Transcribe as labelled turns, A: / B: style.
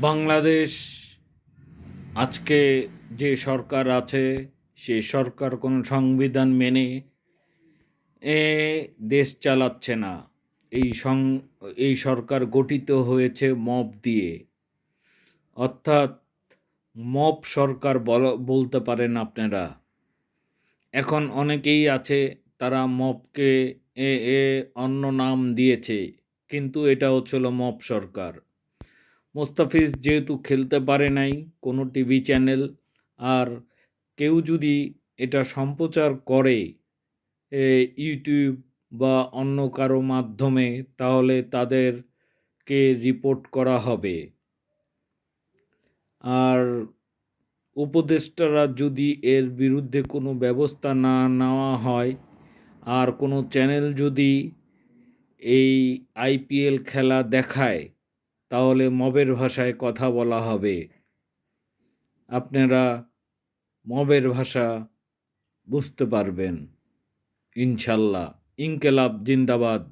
A: বাংলাদেশ আজকে যে সরকার আছে সে সরকার কোনো সংবিধান মেনে এ দেশ চালাচ্ছে না। এই সং এই সরকার গঠিত হয়েছে মব দিয়ে, অর্থাৎ মব সরকার বলতে পারেন আপনারা। এখন অনেকেই আছে তারা মবকে এ এ অন্য নাম দিয়েছে, কিন্তু এটা হচ্ছিল মব সরকার। মোস্তাফিজ যেহেতু খেলতে পারে নাই কোনো টিভি চ্যানেল, আর কেউ যদি এটা সম্প্রচার করে ইউটিউব বা অন্য কারো মাধ্যমে, তাহলে তাদেরকে রিপোর্ট করা হবে। আর উপদেষ্টারা যদি এর বিরুদ্ধে কোনো ব্যবস্থা না নেওয়া হয়, আর কোনো চ্যানেল যদি এই আইপিএল খেলা দেখায়, তাহলে মবের ভাষায় কথা বলা হবে। আপনারা মবের ভাষা বুঝতে পারবেন ইনশাল্লাহ। ইনকেলাব জিন্দাবাদ।